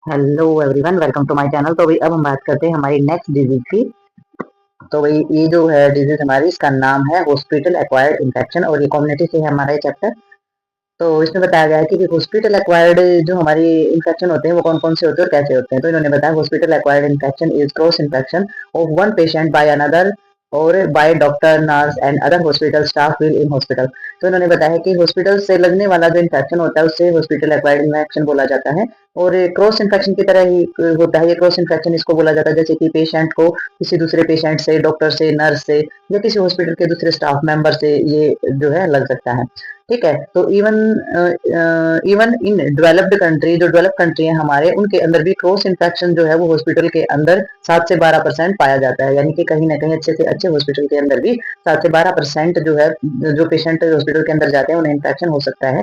Hello everyone, welcome to my channel. तो भाई अब हम बात करते हैं हमारी नेक्स्ट डिजीज की। तो भाई ये जो है डिजीज हमारी, इसका नाम है हॉस्पिटल एक्वायर्ड इन्फेक्शन और ये कम्युनिटी से है हमारा ये चैप्टर। तो इसमें बताया गया है कि हॉस्पिटल एक्वायर्ड जो हमारी इन्फेक्शन होते हैं वो कौन कौन से होते हैं और कैसे होते हैं। तो इन्होंने बताया hospital acquired infection is cross infection of one patient by another और by doctor nurse and other hospital staff will in hospital. तो इन्होंने बताया है कि हॉस्पिटल से लगने वाला जो इन्फेक्शन होता है उससे हॉस्पिटल एक्वायर्ड इन्फेक्शन बोला जाता है। और क्रॉस इन्फेक्शन की तरह ही होता है ये क्रॉस इन्फेक्शन, इसको बोला जाता है जैसे कि पेशेंट को किसी दूसरे पेशेंट से, डॉक्टर से, नर्स से या किसी हॉस्पिटल के दूसरे स्टाफ मेंबर से ये जो है लग सकता है। ठीक है। तो even even in developed country, जो डेवलप कंट्री है हमारे, उनके अंदर भी क्रॉस इन्फेक्शन जो है वो हॉस्पिटल के अंदर 7 से 12% पाया जाता है। यानी कि कहीं ना कहीं अच्छे से अच्छे हॉस्पिटल के अंदर भी 7 से 12% जो है, जो पेशेंट हॉस्पिटल के अंदर जाते हैं उन्हें इन्फेक्शन हो सकता है।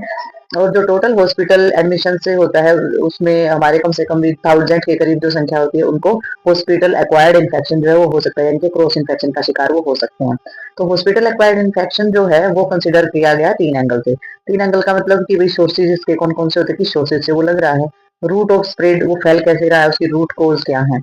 और जो टोटल हॉस्पिटल एडमिशन से होता है उसमें हमारे कम से कम भी 1000 के करीब जो संख्या होती है उनको हॉस्पिटल एक्वायर्ड इन्फेक्शन जो है वो हो सकता है, यानी कि क्रॉस इन्फेक्शन का शिकार वो हो सकते हैं। तो हॉस्पिटल एक्वायर्ड इन्फेक्शन जो है वो कंसिडर किया गया 3 एंगल से। 3 एंगल का मतलब कि भाई सोर्सेज इसके कौन कौन से होते हैं, किस सोर्सेज से वो लग रहा है, रूट ऑफ स्प्रेड वो फैल कैसे रहा है, उसकी रूट कोज क्या है,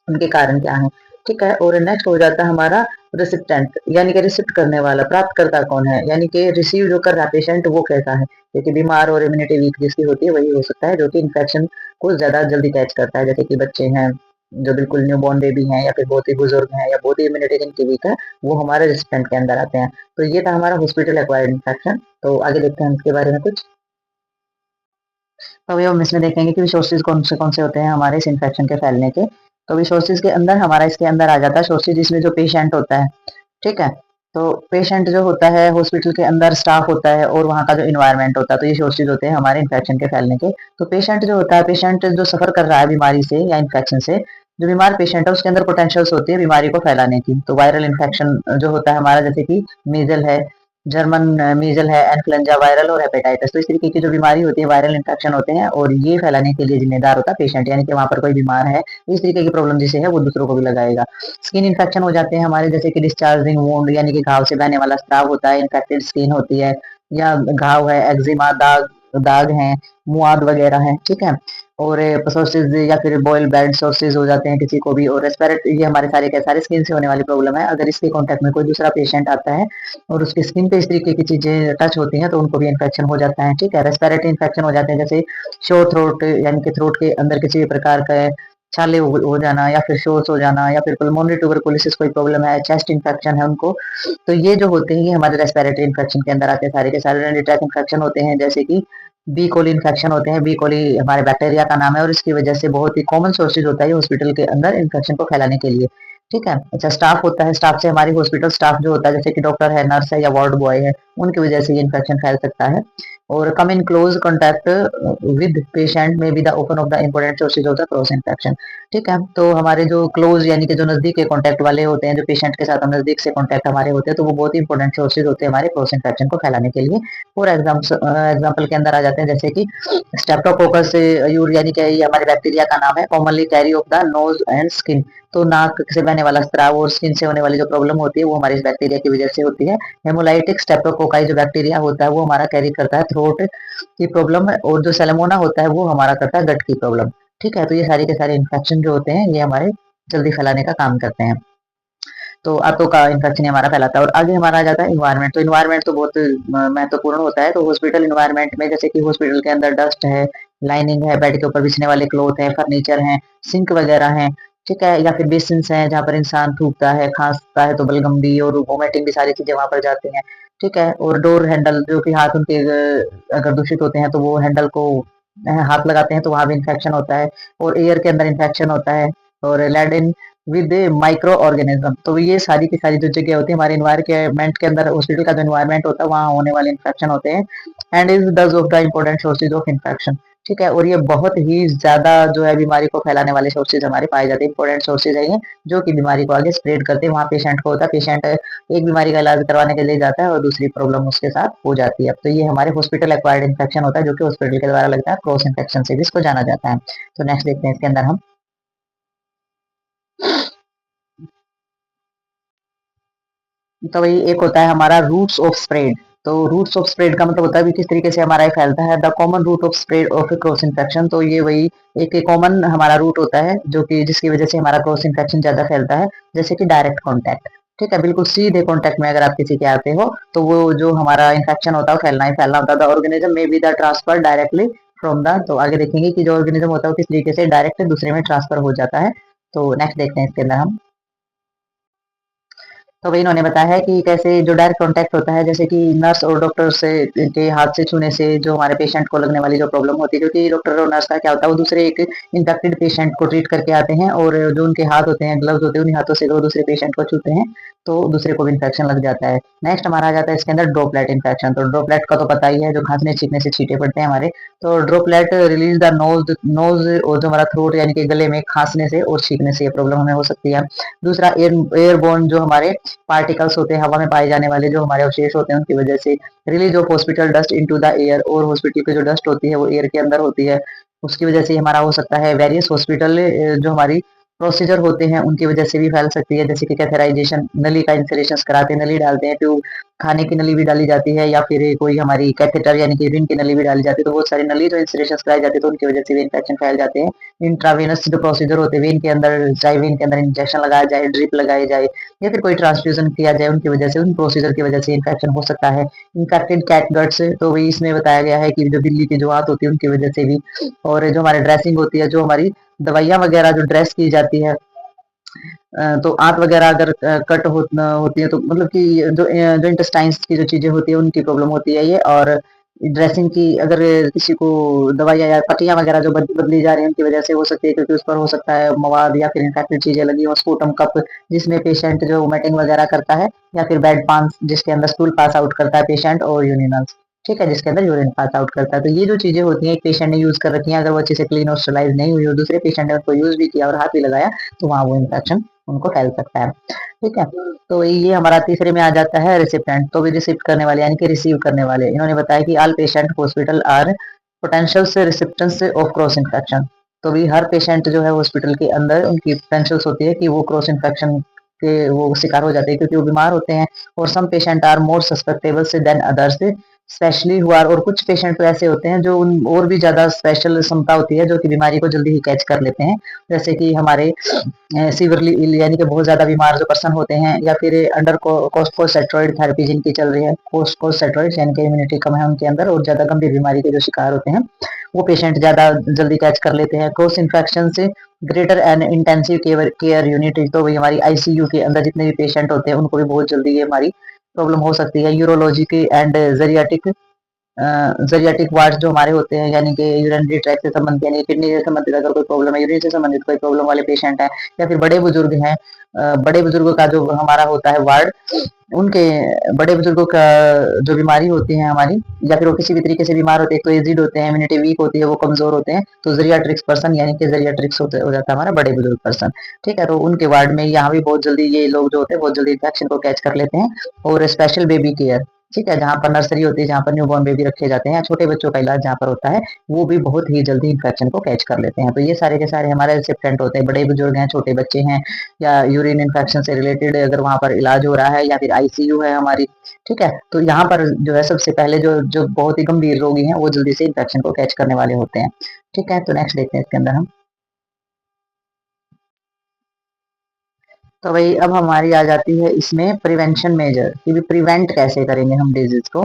उनके कारण क्या है। ठीक है। और नेक्स्ट हो जाता है हमारा रिसिप्टेंट, यानी कि रिसिप्ट करने वाला, प्राप्तकर्ता कौन है, यानी कि रिसीव जो कर रहा पेशेंट वो कैसा है। क्योंकि बीमार और इम्यूनिटी वीक जिसकी होती है वही हो सकता है जो कि इन्फेक्शन को ज्यादा जल्दी कैच करता है, जैसे कि बच्चे हैं, जो बिल्कुल न्यू बॉर्न बेबी हैं, या फिर बहुत ही बुजुर्ग हैं, या बहुत ही इम्यूनिटी जिनकी वीक है, वो हमारे रेसिस्टेंट के अंदर आते हैं। तो ये था हमारा हॉस्पिटल एक्वायर्ड इन्फेक्शन। तो आगे देखते हैं इसके बारे में कुछ। तो अभी हम इसमें देखेंगे कि सोर्सेज कौन से होते हैं हमारे इस इन्फेक्शन के फैलने के। तो अभी सोर्सेज के अंदर हमारा इसके अंदर आ जाता है सोर्सेज, जिसमें जो पेशेंट होता है। ठीक है। तो पेशेंट जो होता है, हॉस्पिटल के अंदर स्टाफ होता है और वहाँ का जो इन्वायरमेंट होता है, तो ये सोर्सेज होते हैं हमारे इन्फेक्शन के फैलने के। तो पेशेंट जो होता है, पेशेंट जो सफर कर रहा है बीमारी से या इन्फेक्शन से, जो बीमार पेशेंट है उसके अंदर पोटेंशियल्स होती है बीमारी को फैलाने की। तो वायरल इन्फेक्शन जो होता है हमारा, जैसे कि मीजल है, जर्मन मीजल है, इन्फ्लुएंजा वायरल और हेपेटाइटिस, तो इस तरीके की जो बीमारी होती है वायरल इन्फेक्शन होते हैं और ये फैलाने के लिए जिम्मेदार होता है पेशेंट, यानी कि वहां पर कोई बीमार है इस तरीके की प्रॉब्लम जिसे है वो दूसरों को भी लगाएगा। स्किन इन्फेक्शन हो जाते हैं हमारे, जैसे कि डिस्चार्जिंग वुंड, यानी कि घाव से बहने वाला स्राव होता है, इन्फेक्टेड स्किन होती है, या घाव है, एक्जिमा, दाग दाग हैं, मुआद वगैरह हैं। ठीक है। और सोर्सेज या फिर बॉयल ब्लड सोर्सेज हो जाते हैं किसी को भी। और रेस्पिरेटरी, ये हमारे सारे के सारे स्किन से होने वाली प्रॉब्लम है। अगर इसके कांटेक्ट में कोई दूसरा पेशेंट आता है और उसकी स्किन पे इस तरीके की चीजें टच होती हैं तो उनको भी इन्फेक्शन हो जाता है। ठीक है। रेस्पिरेटरी इन्फेक्शन हो जाते हैं, जैसे शोर थ्रोट, यानी कि थ्रोट के अंदर किसी भी प्रकार का छाले हो जाना, या फिर शोर्स हो जाना, या फिर पल्मोनरी ट्यूबरकुलोसिस कोई प्रॉब्लम है, चेस्ट इन्फेक्शन है उनको। तो ये जो होते हैं ये हमारे रेस्पिरेटरी इन्फेक्शन के अंदर आते हैं सारे के सारे। यूरिनरी ट्रैक्ट इन्फेक्शन होते हैं, जैसे कि बी कोली इन्फेक्शन होते हैं। बी कोली हमारे बैक्टीरिया का नाम है और इसकी वजह से बहुत ही कॉमन सोर्सेज होता है हॉस्पिटल के अंदर इन्फेक्शन को फैलाने के लिए। ठीक है। अच्छा, स्टाफ होता है, स्टाफ से हमारी हॉस्पिटल स्टाफ जो होता है, जैसे कि डॉक्टर है, नर्स है या वार्ड बॉय है, उनकी वजह से ये इन्फेक्शन फैल सकता है। और कम in close contact with patient में be the open of the important sources of the cross infection. ठीक है। तो हमारे जो क्लोज, यानी कि जो नजदीक के कॉन्टैक्ट वाले होते हैं, जो पेशेंट के साथ हम नजदीक से कॉन्टैक्ट हमारे होते हैं, तो वो बहुत ही इंपॉर्टेंट सोर्सेज होते हैं हमारे क्रॉस इन्फेक्शन को फैलाने के लिए। और एग्जाम्पल के अंदर आ जाते हैं, जैसे कि स्टेप्टोकोकस यानी कि ये हमारे बैक्टीरिया का नाम है, commonly carry off the nose and skin. तो नाक से बहने वाला स्त्राव और स्किन से होने वाली जो प्रॉब्लम होती है वो हमारे इस बैक्टीरिया की वजह से होती है। हेमोलाइटिक स्टेप्टोकोकाई जो बैक्टीरिया होता है वो हमारा कैरी करता है थ्रोट की प्रॉब्लम, और जो सेलेमोना होता है वो हमारा करता है गट की प्रॉब्लम। ठीक है। तो ये सारे के सारे इन्फेक्शन जो होते हैं ये हमारे जल्दी फैलाने का काम करते हैं। तो आंतों का इन्फेक्शन हमारा फैलाता है। और आगे हमारा आ जाता है इन्वायरमेंट। तो इन्वायरमेंट तो बहुत महत्वपूर्ण होता है। तो हॉस्पिटल इन्वायरमेंट में, जैसे कि हॉस्पिटल के अंदर डस्ट है, लाइनिंग है, बेड के ऊपर बिछने वाले क्लोथ है, फर्नीचर है, सिंक वगैरह है। ठीक है। या फिर बेसिन है जहाँ पर इंसान थूकता है, खांसता है, तो बलगम भी और वोमिटिंग भी सारी चीजें वहां पर जाती हैं। ठीक है। और डोर हैंडल, जो कि हाथ उनके अगर दूषित होते हैं तो वो हैंडल को हाथ लगाते हैं तो वहां भी इन्फेक्शन होता है। और एयर के अंदर इन्फेक्शन होता है। और लेड विद माइक्रो ऑर्गेनिज्म, तो ये सारी की सारी जो जगह होती है हमारे इन्वायरमेंट के अंदर, हॉस्पिटल का जो इन्वायरमेंट होता है वहाँ होने वाले इन्फेक्शन होते हैं। And is does of the important sources of infection. ठीक है। और ये बहुत ही ज्यादा जो है बीमारी को फैलाने वाले सोर्सेज हमारे पाए जाते हैं, इंपॉर्टेंट सोर्सेज है ये, जो कि बीमारी को आगे स्प्रेड करते हैं। वहाँ पेशेंट को होता है, पेशेंट एक बीमारी का इलाज करवाने के लिए जाता है और दूसरी प्रॉब्लम उसके साथ हो जाती है। तो ये हमारे हॉस्पिटल एक्वायर्ड इन्फेक्शन होता है, जो कि हॉस्पिटल के द्वारा लगता है, क्रॉस इन्फेक्शन से भी इसको जाना जाता है। तो नेक्स्ट देखते हैं इसके अंदर हम। तो वही एक होता है हमारा रूट्स ऑफ स्प्रेड। तो रूट्स ऑफ स्प्रेड का मतलब होता है कि किस तरीके से हमारा ये फैलता है। The common route of spread of a cross infection, तो ये वही एक कॉमन हमारा रूट होता है जो कि जिसकी वजह से हमारा क्रॉस इन्फेक्शन ज्यादा फैलता है, जैसे कि डायरेक्ट कॉन्टैक्ट। ठीक है, बिल्कुल सीधे कॉन्टैक्ट में अगर आप किसी के आते हो तो वो जो हमारा इन्फेक्शन होता है फैलना ही फैलना होता है। द ऑर्गेनिज्म में be the transfer directly from the, तो आगे देखेंगे कि जो ऑर्गेनिज्म होता है वो किस तरीके से डायरेक्ट दूसरे में ट्रांसफर हो जाता है। तो नेक्स्ट देखते हैं इसके अंदर हम। तो वही इन्होंने बताया है कि कैसे जो डायरेक्ट कांटेक्ट होता है, जैसे कि नर्स और डॉक्टर से के हाथ से छूने से जो हमारे पेशेंट को लगने वाली जो प्रॉब्लम होती है, क्योंकि डॉक्टर और नर्स का क्या होता है वो दूसरे एक इन्फेक्टेड पेशेंट को ट्रीट करके आते हैं, और जो उनके हाथ होते हैं, ग्लव्स होते हैं, उन हाथों से वो दूसरे पेशेंट को छूते हैं तो दूसरे को भी इन्फेक्शन लग जाता है। नेक्स्ट हमारा आ जाता है इसके अंदर ड्रॉपलेट इन्फेक्शन। तो ड्रॉपलेट का तो पता ही है, जो खांसने छींकने से छींटे पड़ते हैं हमारे। तो droplet release the nose nose और जो हमारा थ्रोट यानी कि गले में खांसने से और छींकने से ये प्रॉब्लम हमें हो सकती है। दूसरा एयरबोर्न जो हमारे पार्टिकल्स होते हैं, हवा में पाए जाने वाले जो हमारे अवशेष होते हैं, उनकी वजह से release of hospital dust into the air, और हॉस्पिटल की जो डस्ट होती है वो एयर के अंदर होती है, उसकी वजह से हमारा हो सकता है। वेरियस हॉस्पिटल जो हमारी प्रोसीजर होते हैं उनकी वजह से भी फैल सकती है, जैसे कि कैथेराइजेशन, नली का इंसलेशन कराते हैं, नली डालते हैं, ट्यूब, खाने की नली भी डाली जाती है, या फिर कोई हमारी कैथेटर यानी कि यूरिन की नली भी डाली जाती है। तो बहुत सारी नली जो इंसलेशन कराई जाती है तो उनकी वजह से भी इन्फेक्शन फैल जाते हैं। इंट्रावेनस जो प्रोसीजर होते हैं, वेन के अंदर, चाहे वेन के अंदर इंजेक्शन लगाया जाए, ड्रिप लगाई जाए, या फिर कोई ट्रांसफ्यूजन किया जाए, उनकी वजह से, उन प्रोसीजर की वजह से इन्फेक्शन हो सकता है। इन्फेक्टेड कैट गट्स, तो वही इसमें बताया गया है कि जो बिल्ली की जो आंत होती है उनकी वजह से भी, और जो हमारी ड्रेसिंग होती है, जो हमारी दवाइयाँ वगैरह जो ड्रेस की जाती है, तो आंत वगैरह अगर कट होती है तो मतलब कि जो इंटेस्टाइन्स की जो चीजें होती है उनकी प्रॉब्लम होती है ये। और ड्रेसिंग की अगर किसी को दवाइयाँ या पट्टियां वगैरह जो बदली जा रही हैं उनकी वजह से हो सकती है, क्योंकि उस पर हो सकता है मवाद या फिर इन्फेक्टेड चीजें लगी हो। स्पूटम कप जिसमें पेशेंट जो वोमिटिंग वगैरह करता है, या फिर बेड पांस जिसके अंदर स्टूल पास आउट करता है पेशेंट, और यूरिनल्स, ठीक है, जिसके अंदर यूरिन पास आउट करता है। तो ये जो चीजें होती हैं एक पेशेंट ने यूज कर रखी है, अगर वो अच्छे से क्लीन और स्टरलाइज नहीं हुई और दूसरे पेशेंट ने उनको यूज भी किया और हाथ भी लगाया तो वहां वो इन्फेक्शन उनको फैल सकता है। ठीक है, तो ये हमारा तीसरे में आ जाता है रिसिपेंट, तो भी रिसीव करने वाले यानी कि रिसीव करने वाले। इन्होंने बताया कि all patient hospital are potential से रिसिप्टेंस ऑफ क्रॉस इन्फेक्शन। तो भी हर पेशेंट जो है हॉस्पिटल के अंदर उनकी पोटेंशियल्स होती है कि वो क्रॉस इन्फेक्शन के वो शिकार हो जाते हैं, क्योंकि वो बीमार होते हैं। और some patient are more susceptible से देन अदर्स, स्पेशली हुआ, और कुछ पेशेंट तो ऐसे होते हैं जो उन और भी ज्यादा स्पेशल क्षमता होती है जो कि बीमारी को जल्दी ही कैच कर लेते हैं, जैसे कि हमारे सीवियरली इल यानी कि बहुत ज्यादा बीमार जो पर्सन होते हैं, या फिर अंडर कोर्टिकोस्टेरॉइड थेरेपी जिनकी चल रही है, कोर्टिकोस्टेरॉइड यानी कि इम्यूनिटी कम है उनके अंदर और ज्यादा गंभीर बीमारी के जो शिकार होते हैं, वो पेशेंट ज्यादा जल्दी कैच कर लेते हैं। क्रॉस इन्फेक्शन से greater and intensive care unit, तो वही हमारी आईसीयू के अंदर जितने भी पेशेंट होते हैं उनको भी बहुत जल्दी ये हमारी प्रॉब्लम हो सकती है। यूरोलॉजी के एंड जरियाटिक वार्ड्स जो हमारे होते हैं, यानी कि यूरिनरी ट्रैक से संबंधित, यानी किडनी से संबंधित अगर कोई प्रॉब्लम है, यूरिन से संबंधित कोई प्रॉब्लम वाले पेशेंट है, या फिर बड़े बुजुर्ग हैं, बड़े बुजुर्गों का जो हमारा होता है वार्ड, उनके बड़े बुजुर्गों का जो बीमारी होती है हमारी, या फिर वो किसी भी तरीके से बीमार होते हैं, तो एजिड होते हैं, इम्यूनिटी वीक होती है, वो कमजोर होते हैं, तो जरियाट्रिक्स पर्सन यानी कि जरियाट्रिक्स हो जाता है हमारा बड़े बुजुर्ग पर्सन। ठीक है, तो उनके वार्ड में यहाँ भी बहुत जल्दी ये लोग जो होते हैं बहुत जल्दी इन्फेक्शन को कैच कर लेते हैं। और स्पेशल बेबी केयर, ठीक है, जहाँ पर नर्सरी होती है, जहाँ पर न्यूबॉर्न बेबी रखे जाते हैं, छोटे बच्चों का इलाज जहाँ पर होता है, वो भी बहुत ही जल्दी इन्फेक्शन को कैच कर लेते हैं। तो ये सारे के सारे हमारे रिसिप्टेंट होते हैं, बड़े बुजुर्ग हैं, छोटे बच्चे हैं, या यूरिन इन्फेक्शन से रिलेटेड अगर वहां पर इलाज हो रहा है, या फिर आईसीयू है हमारी। ठीक है, तो यहाँ पर जो है सबसे पहले जो जो बहुत ही गंभीर रोगी हैं वो जल्दी से इन्फेक्शन को कैच करने वाले होते हैं। ठीक है, तो नेक्स्ट देखते हैं इसके अंदर हम। तो भाई अब हमारी आ जाती है इसमें प्रिवेंशन मेजर, कि भी प्रिवेंट कैसे करेंगे हम डिजीज को।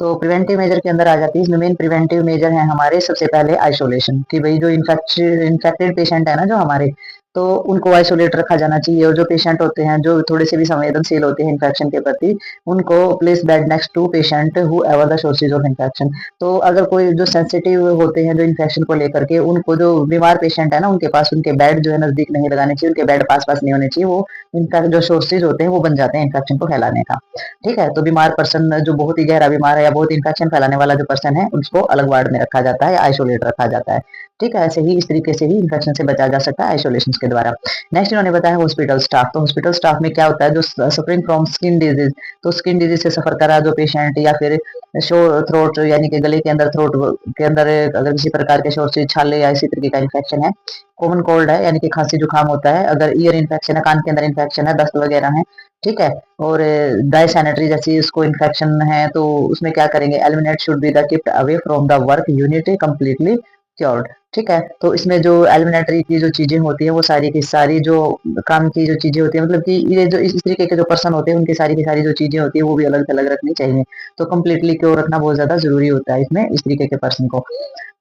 तो प्रिवेंटिव मेजर के अंदर आ जाती है, इसमें मेन प्रिवेंटिव मेजर है हमारे सबसे पहले आइसोलेशन, कि भाई जो इन्फेक्टेड पेशेंट है ना जो हमारे, तो उनको आइसोलेट रखा जाना चाहिए। और जो पेशेंट होते हैं जो थोड़े से भी संवेदनशील होते हैं इन्फेक्शन के प्रति, उनको place bed next to patient who ever the sources of infection. तो अगर कोई जो सेंसिटिव होते हैं जो इन्फेक्शन को लेकर के, उनको जो बीमार पेशेंट है ना उनके पास उनके बेड जो है नजदीक नहीं लगाने चाहिए, उनके बेड पास पास नहीं होने चाहिए, वो इनका जो सोर्सेज होते हैं वो बन जाते हैं इन्फेक्शन को फैलाने का। ठीक है, तो बीमार पर्सन जो बहुत ही गहरा बीमार है या बहुत इन्फेक्शन फैलाने वाला जो पर्सन है उसको अलग वार्ड में रखा जाता है, आइसोलेट रखा जाता है। ठीक है, ऐसे ही इस तरीके से ही इन्फेक्शन से बचा जा सकता है आइसोलेशन के द्वारा। नेक्स्ट इन्होंने बताया हॉस्पिटल स्टाफ। तो हॉस्पिटल स्टाफ में क्या होता है, जो सफरिंग फ्रॉम स्किन डिजीज, तो स्किन डिजीज से सफर कर रहा जो पेशेंट, या फिर शो थ्रोट यानी कि गले के अंदर, थ्रोट के अंदर अगर किसी प्रकार के शोर से छाले या इसी तरीके का इन्फेक्शन है, कॉमन कोल्ड है यानी कि खांसी जुकाम होता है, अगर ईयर इन्फेक्शन है, कान के अंदर इन्फेक्शन है, दस्त वगैरह है, ठीक है, और ड्राई सैनिटरी जैसी उसको इन्फेक्शन है, तो उसमें क्या करेंगे, eliminate should be the kept away from the work unit completely cured. ठीक है, तो इसमें जो एलिमिनेटरी की जो चीजें होती है वो सारी की सारी जो काम की जो चीजें होती है, मतलब कि ये जो इस तरीके के जो पर्सन होते हैं उनकी सारी की सारी जो चीजें होती है वो भी अलग अलग रखनी चाहिए। तो कम्प्लीटली क्योर रखना बहुत ज्यादा जरूरी होता है इसमें इस तरीके के पर्सन को।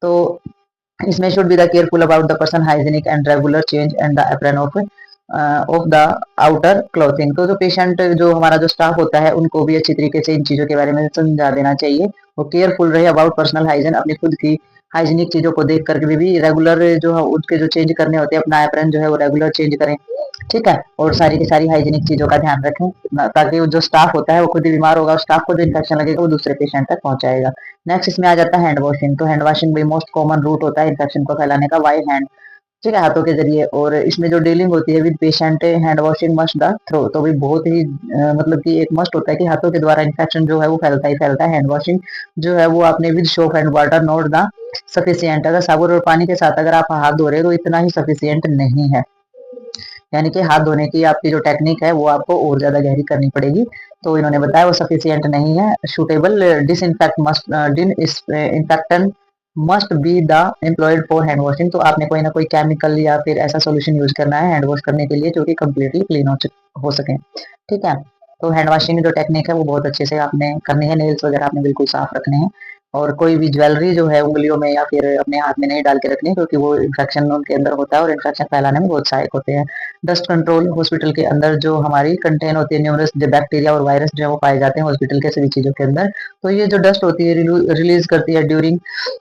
तो इसमें should be the careful about the person hygienic and regular change and the apron of the outer clothing. तो जो पेशेंट, जो हमारा जो स्टाफ होता है, उनको भी अच्छी तरीके से इन चीजों के बारे में समझा देना चाहिए। वो केयरफुल रहे अबाउट पर्सनल हाइजीन, अपनी खुद की हाइजीनिक चीजों को देख करके भी रेगुलर जो है उसके जो चेंज करने होते हैं, अपना एप्रन जो है वो रेगुलर चेंज करें। ठीक है, और सारी की सारी हाइजीनिक चीजों का ध्यान रखें, ताकि जो स्टाफ होता है वो खुद ही बीमार होगा और स्टाफ को जो इन्फेक्शन लगेगा वो दूसरे पेशेंट तक पहुंचाएगा। नेक्स्ट इसमें आ जाता है हैंड वॉशिंग। तो हैंड वॉशिंग भी मोस्ट कॉमन रूट होता है इन्फेक्शन को फैलाने का, बाय हैंड, ठीक है, हाथों के जरिए। और इसमें जो डीलिंग होती है with patient, hand washing must the thorough. तो भी बहुत ही मतलब कि एक मस्ट होता है कि हाथों के द्वारा इन्फेक्शन जो है वो फैलता ही फैलता है। हैंड वॉशिंग जो है वो आपने with soap and water, not the sufficient. अगर साबुन और पानी के साथ अगर आप हाथ धो रहे हो तो इतना ही सफिशियंट नहीं है, यानी कि हाथ धोने की आपकी जो टेक्निक है वो आपको और ज्यादा गहरी करनी पड़ेगी। तो इन्होंने बताया वो सफिशियंट नहीं है। Suitable disinfect must disinfectant must be the employed for hand washing. तो आपने कोई ना कोई केमिकल या फिर ऐसा सोल्यूशन यूज करना है हैंड वॉश करने के लिए जो कि कम्प्लीटली क्लीन हो सके। ठीक है, तो हैंड वॉशिंग की जो टेक्निक है वो बहुत अच्छे से आपने करनी है। नेल्स वगैरह आपने बिल्कुल साफ रखने हैं, और कोई भी ज्वेलरी जो है उंगलियों में या फिर अपने हाथ में नहीं डाल के रखनी, क्योंकि वो इन्फेक्शन उनके अंदर होता है और इन्फेक्शन फैलाने में बहुत सहायक होते हैं। डस्ट कंट्रोल, हॉस्पिटल के अंदर जो हमारी कंटेन होती है न्यूमरस बैक्टीरिया और वायरस जो है वो पाए जाते हैं हॉस्पिटल के सभी चीजों के अंदर। तो ये जो डस्ट होती है रिलीज करती है ड्यूरिंग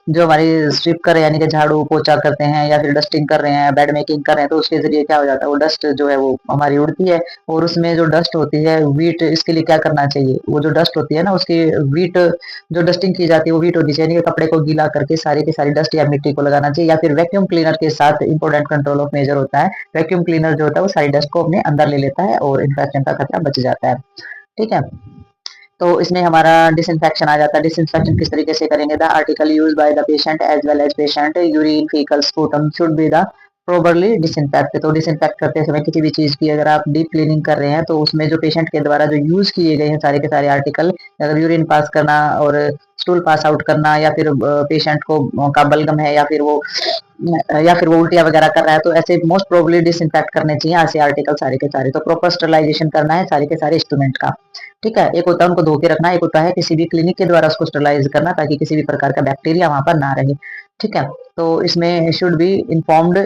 जो हमारी स्वीप कर यानी कि झाड़ू पोछा करते हैं या फिर डस्टिंग कर रहे हैं, बेड मेकिंग कर रहे हैं, तो उसके जरिए क्या हो जाता है, वो डस्ट जो है वो हमारी उड़ती है। और उसमें जो डस्ट होती है वीट, इसके लिए क्या करना चाहिए, वो जो डस्ट होती है ना उसकी वीट जो डस्टिंग की जाती है वो वीट होनी चाहिए। कपड़े को गीला करके सारी की सारी डस्ट या मिट्टी को लगाना चाहिए, या फिर वैक्यूम क्लीनर के साथ इंपॉर्टेंट कंट्रोल ऑफ मेजर होता है। वैक्यूम क्लीनर जो होता है वो सारी डस्ट को अपने अंदर ले लेता है और इन्फेक्शन का खतरा बच जाता है। ठीक है, तो इसमें हमारा डिसइंफेक्शन आ जाता है। डिसइंफेक्शन किस तरीके से करेंगे, the article use by the patient as well as patient urine faecal sputum should be the properly disinfect. तो डिसइंफेक्ट करते समय किसी भी चीज की अगर आप डीप क्लीनिंग कर रहे हैं तो उसमें जो पेशेंट के द्वारा जो यूज किए गए हैं सारे के सारे आर्टिकल, अगर यूरिन पास करना और स्टूल पास आउट करना, या फिर पेशेंट को का बलगम है, या फिर वो उल्टियाँ वगैरह कर रहा है, तो ऐसे मोस्ट प्रोबेबली डिसइंफेक्ट करने चाहिए ऐसे आर्टिकल सारे के सारे। तो प्रॉपर स्टरलाइजेशन करना है सारे के सारे इंस्ट्रूमेंट का। ठीक है, एक होता है उनको धो के रखना, एक होता है किसी भी क्लिनिक के द्वारा उसको स्टरलाइज करना ताकि किसी भी प्रकार का बैक्टीरिया वहां पर ना रहे। ठीक है, तो इसमें शुड बी इन्फॉर्म्ड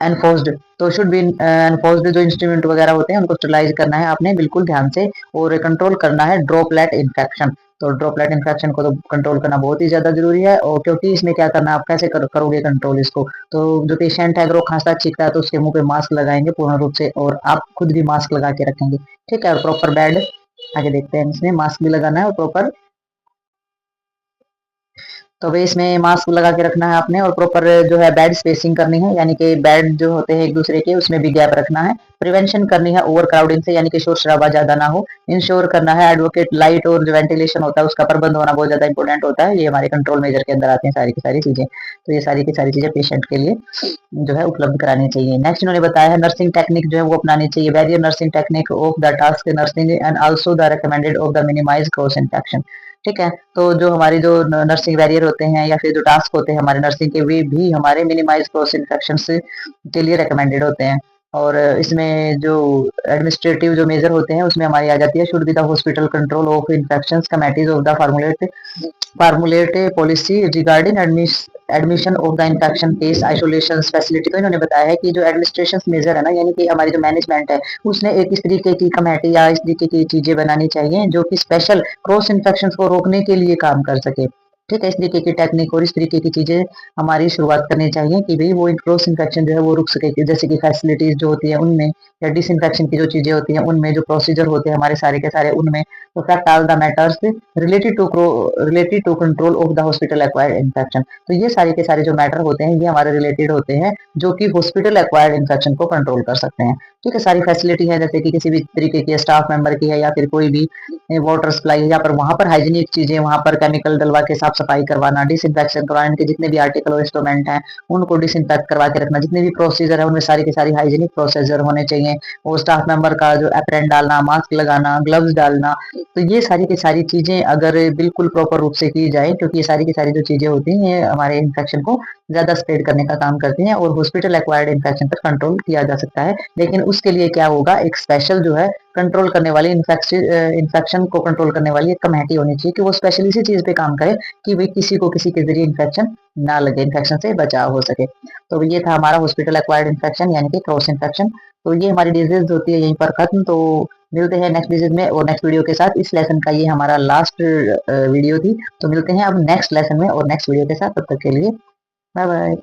एनफोर्स्ड। तो शुड बी एनफोर्स्ड, जो इंस्ट्रूमेंट वगैरह होते हैं उनको स्टरलाइज करना है आपने बिल्कुल ध्यान से, और कंट्रोल करना है ड्रॉपलेट इन्फेक्शन। तो ड्रॉपलेट इन्फेक्शन को तो कंट्रोल करना बहुत ही ज्यादा जरूरी है, और क्योंकि इसमें क्या करना, आप कैसे करोगे कंट्रोल इसको, तो जो पेशेंट है अगर वो खांसता छींकता है तो उसके मुंह पे मास्क लगाएंगे पूर्ण रूप से, और आप खुद भी मास्क लगा के रखेंगे। ठीक है, और प्रॉपर बेड, आगे देखते हैं, इसमें मास्क भी लगाना है और प्रॉपर, तो भाई इसमें मास्क लगा के रखना है आपने, और प्रॉपर जो है बेड स्पेसिंग करनी है, यानी कि बेड जो होते हैं एक दूसरे के उसमें भी गैप रखना है। प्रिवेंशन करनी है ओवर क्राउडिंग से, यानी कि शोर शराबा ज्यादा ना हो। इंश्योर करना है एडवोकेट लाइट और जो वेंटिलेशन होता है उसका प्रबंध होना बहुत ज्यादा इंपॉर्टेंट होता है। ये हमारे कंट्रोल मेजर के अंदर आते हैं सारी की सारी चीजें। तो ये सारी की सारी चीजें पेशेंट के लिए जो है उपलब्ध करानी चाहिए। नेक्स्ट इन्होंने बताया है नर्सिंग टेक्निक जो है वो अपनानी चाहिए। Barrier nursing technique of the task nursing and also the recommended of the minimize cross infection. ठीक है, तो जो हमारी जो नर्सिंग बैरियर होते हैं या फिर जो टास्क होते हैं हमारे नर्सिंग के, वे भी हमारे मिनिमाइज क्रॉस इन्फेक्शन के लिए रिकमेंडेड होते हैं। और इसमें जो एडमिनिस्ट्रेटिव जो मेजर होते हैं उसमें हमारी आ जाती है should be the hospital control of infection committees of the formulate policy regarding admission of the infection case isolation facility. तो इन्होंने बताया है कि जो एडमिनिस्ट्रेशन मेजर है ना, यानी कि हमारी जो मैनेजमेंट है उसने एक इस तरीके की कमेटी या इस तरीके की चीजें बनानी चाहिए जो कि स्पेशल क्रॉस इन्फेक्शन को रोकने के लिए काम कर सके। ठीक है, इस तरीके की टेक्निक और इस तरीके की चीज़ें हमारी शुरुआत करनी चाहिए कि भई वो क्रॉस इन्फेक्शन जो है वो रुक सके, कि जैसे कि फैसिलिटीज़ जो होती है उनमें, या डिसइन्फेक्शन की जो चीज़ें होती हैं उनमें, जो प्रोसीजर होते हैं हमारे सारे के सारे उनमें, तो fact all the matters related to control of the hospital acquired infection. तो ये सारे के सारे जो मैटर होते हैं ये हमारे रिलेटेड होते हैं, जो कि हॉस्पिटल एक्वायर्ड इन्फेक्शन को कंट्रोल कर सकते हैं। ठीक है, सारी फैसिलिटी है, जैसे कि किसी भी तरीके की स्टाफ मेंबर की है या फिर कोई भी वाटर सप्लाई है, या पर वहां पर हाइजीनिक चीजें, वहां पर केमिकल डलवा के साफ सफाई करवाना, डिसइंफेक्शन करवाना, के जितने भी आर्टिकल और इंस्ट्रूमेंट हैं उनको डिसइंफेक्ट करवा के रखना, जितने भी प्रोसीजर है उनमें सारी की सारी हाइजीनिक प्रोसीजर होने चाहिए। और स्टाफ मेंबर का जो एप्रन डालना, मास्क लगाना, ग्लव्स डालना, तो ये सारी की सारी चीजें अगर बिल्कुल प्रॉपर रूप से की जाए, क्योंकि ये सारी की सारी जो चीजें होती हैं ये हमारे इन्फेक्शन को ज्यादा स्प्रेड करने का काम करती हैं, और हॉस्पिटल एक्वायर्ड इन्फेक्शन पर कंट्रोल किया जा सकता है। लेकिन उसके लिए क्या होगा, एक स्पेशल जो है कंट्रोल करने वाली इन्फेक्शन को कंट्रोल करने वाली एक कमेटी होनी चाहिए, कि वो स्पेशल इसी चीज पे काम करे कि भाई किसी को किसी के जरिए इन्फेक्शन ना लगे, इन्फेक्शन से बचाव हो सके। तो ये था हमारा हॉस्पिटल एक्वायर्ड इन्फेक्शन यानी कि क्रॉस इन्फेक्शन। तो ये हमारी डिजीज होती है यहीं पर खत्म। तो मिलते हैं नेक्स्ट डिजीज में और नेक्स्ट वीडियो के साथ। इस लेसन का ये हमारा लास्ट वीडियो थी। तो मिलते हैं अब नेक्स्ट लेसन में और नेक्स्ट वीडियो के साथ। तब तक के लिए बाय बाय।